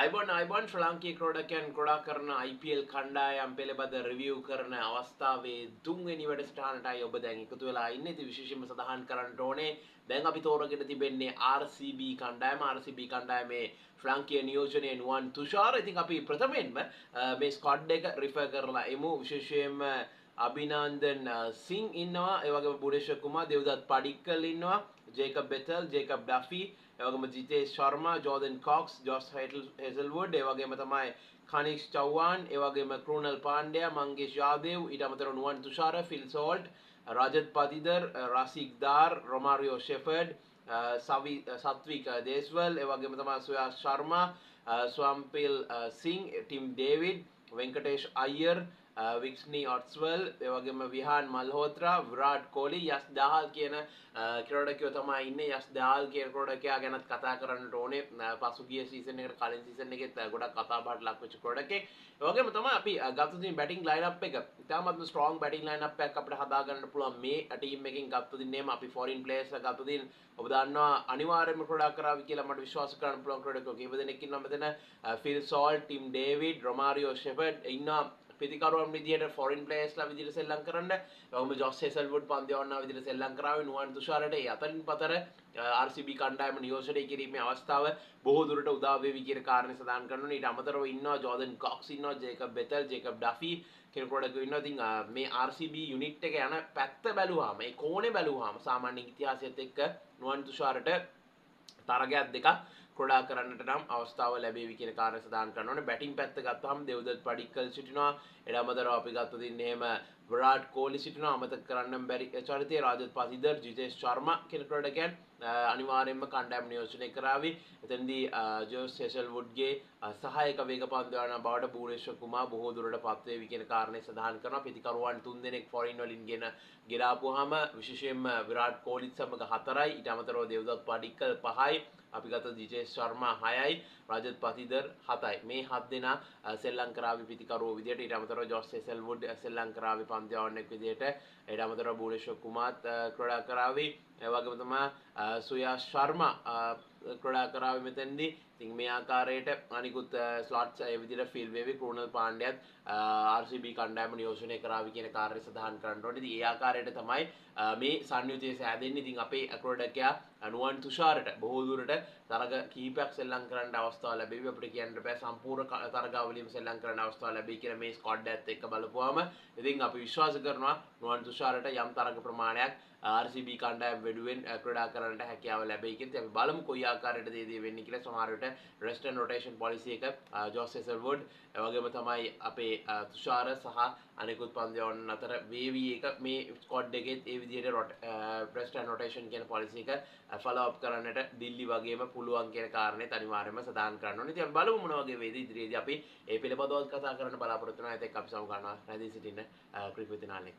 අයිබොන් ශ්‍රී ලාංකීය ක්‍රීඩකයන් ක්‍රීඩා කරන IPL කණ්ඩායම් පිළිබඳ රිවිව් කරන අවස්ථාවේ තුන්වෙනි වැඩසටහනටයි ඔබ දැන් එකතු වෙලා ඉන්නේ. ඉතින් විශේෂයෙන්ම සඳහන් කරන්න ඕනේ දැන් අපි තෝරගෙන තිබෙන්නේ RCB කණ්ඩායම. RCB කණ්ඩායමේ ශ්‍රී ලාංකීය නියෝජනයේ නුවන් තුෂාර. ඉතින් අපි ප්‍රථමයෙන්ම මේ ස්ක්වොඩ් එක රිෆර් කරලා එමු. විශේෂයෙන්ම අභිනන්දන් සිං ඉන්නවා, ඒ වගේම බුවනේශ්වර කුමාර්, දේවදත් පඩික්කල් ඉන්නවා, ජේකබ් බෙතල්, ජේකබ් ඩෆි, ඒ වගේම ජිතේෂ් ශර්මා, ජෝර්දන් කොක්ස්, ජොස් හෙසල්වුඩ්, ඒ වගේම තමයි කනිෂ් චව්හාන්, ඒ වගේම කෘණල් පාණ්ඩයා, මංගේෂ් යාදේව්, ඊට අමතරව නුවන් තුෂාර, ෆිල් සෝල්ට්, රජත් පතිදර්, රසික් දාර්, රොමාරියෝ ෂෙෆර්ඩ්, සත්වික දේස්වල්, ඒ වගේම තමයි සුයාස් ශර්මා, ස්වම්පිල් සිං, ටිම් ඩේවිඩ්, වෙන්කටේෂ් අයියර්, වික්ස්නී ඔට්ස්වල්, ඒ වගේම විහාන් මල්හෝත්‍රා, විරාට් කොහ්ලි, යස් දහල් කියන ක්‍රීඩකයෝ තමයි ඉන්නේ. යස් දහල් කියන ක්‍රීඩකයා ගැනත් කතා කරන්නට ඕනේ. පසුගිය සීසන් එකට කලින් සීසන් එකෙත් ගොඩක් කතා බහට ලක් වෙච්ච ක්‍රීඩකෙක්. ඒ වගේම තමයි අපි ගත්ත දින බැටිං ලයින් අප් එක ඉතාමත්ම ස්ට්‍රෝං බැටිං ලයින් අප් එකක් අපිට හදා ගන්න පුළුවන් මේ ටීම් එකකින් ගත්ත දින නේම අපි ෆොරින් ප්ලේයර්ස් ගත්ත දින ඔබ දන්නවා අනිවාර්යයෙන්ම ක්‍රීඩා කරાવી කියලා මට විශ්වාස කරන්න පුළුවන් ක්‍රීඩකයෝ කීප දෙනෙක් ඉන්නවා මෙතන. Feel salt, Tim David, රොමාරියෝ shepherd ඉන්නවා පිතිකරුවන් විදියට ෆොරින් ප්ලේයර්ස්ලා විදියට සෙල්ලම් කරන්න. එවම ජොස් හෙසල්වුඩ් පන්දියවන්නා විදියට සෙල්ලම් කරාවේ. නුවන් තුෂාරට ඒ අතරින් පතර RCB කණ්ඩායම නියෝජනය කිරීමේ අවස්ථාව බොහෝ දුරට උදා වේවි කියන කාරණේ සඳහන් කරනවා. ඊට අමතරව ඉන්නවා ජෝර්දන් කොක්ස් ඉන්නවා, ජේකබ් බෙතල්, ජේකබ් ඩෆි කියන ක්‍රීඩකයෝ ඉන්නවා. ඉතින් මේ RCB යුනිට් එක යන පැත්ත බැලුවාම, ඒ කෝණේ බැලුවාම සාමාන්‍ය ඉතිහාසයත් එක්ක නුවන් තුෂාරට තරගයක් දෙකක් ක්‍රීඩා කරන්නට නම් අවස්ථාව ලැබෙවි කියන කාරණය සඳහන් කරනවා. ඕනේ බැටිං පැත්ත ගත්තාම දේවදත් පඩික්කල් සිටිනවා. ඊට අමතරව අපි ගත්ත දින් එහෙම විරාට් කොහ්ලි සිටිනවා. අමතක කරන්න බැරි චරිතය රාජත් පතිදර්, ජිතේෂ් ශර්මා කියන ක්‍රීඩකයන් අනිවාර්යයෙන්ම කණ්ඩායම නියෝජනය කරાવી. එතනදී ජෝස් හෙසල්වුඩ්ගේ සහායක වේගපන්දුවන බවට බුවනේශ්වර කුමාර් බොහෝ දුරට පත් වේවි කියන කාරණේ සඳහන් කරනවා. පිතිකරුවන් 3 දෙනෙක් ෆොරින් වලින් ගෙනාපුවාම විශේෂයෙන්ම විරාට් කොහ්ලිත් සමග 4යි, ඊට අමතරව දේවදත් පඩික්කල් 5යි, අපි ගත්ත ජිතේෂ් ශර්මා 6යි, රජත් පතිදර් 7යි. මේ 7 දෙනා සෙල්ලම් කරાવી පිතිකරුවෝ විදියට. ඊට අමතරව ජොස් හෙසල්වුඩ් සෙල්ලම් කරાવી පන්දියවන්නෙක් විදියට. ඊට අමතරව බුවනේශ්වර කුමාර් ක්‍රීඩා කරાવી. ඒ වගේම තමයි සුයාස් ශර්මා ක්‍රීඩා කරાવી මෙතෙන්දී. ඉතින් මේ ආකාරයට අනිකුත් ස්ලොට්ස් ඒ විදිහට ෆිල් වේවි. කෘණල් පාණ්ඩයත් RCB කණ්ඩායම නියෝජනය කරાવી කියන කාර්යය සඳහන් කරන්න ඕනේ. ඉතින් ඒ ආකාරයට තමයි මේ සංයුතිය සෑදෙන්නේ. ඉතින් අපේ ක්‍රීඩකයා නුවන් තුෂාරට බොහෝ දුරට තරග කීපයක් සෙල්ලම් කරන්න අවස්ථාව ලැබෙවි. අපිට කියන්න බෑ සම්පූර්ණ තරගාවලියම සෙල්ලම් කරන්න අවස්ථාව ලැබෙයි කියලා මේ ස්ක්වොඩ් එකත් එක්ක බලපුවාම. ඉතින් අපි විශ්වාස කරනවා නුවන් තුෂාරට යම් තරග ප්‍රමාණයක් RCB කණ්ඩායම වෙනුවෙන් ක්‍රීඩා කරන්නට හැකියාව ලැබෙයි කියලා. අපි බලමු කොයි ආකාරයටද මේ වෙන්නේ කියලා. සමහර විට රෙස්ට් ඇන්ඩ් රොටේෂන් පොලිසි එක ජොස් හෙසල්වුඩ් ඒ වගේම තමයි අපේ තුෂාර සහ අනිකුත් පන්දියවුන් අතර වේවි එක මේ ස්ක්වොඩ් එකෙත් ඒ විදිහට රෙස්ට් ඇන්ඩ් රොටේෂන් කියන පොලිසි එක ෆලෝ අප් කරන්නට දිල්ලි වගේම පුළුවන් කියන කාරණේ අනිවාර්යයෙන්ම සඳහන් කරන්න ඕනේ. ඉතින් අපි බලමු මොන වගේ වේද ඉදිරියේදී අපි මේ පිළිබඳව කතා කරන්න බලාපොරොත්තු වෙනවා. ඒත් එක්ක අපි සමු ගන්නවා රැඳී සිටින්න ක්‍රිකට් විද්‍යාලයක.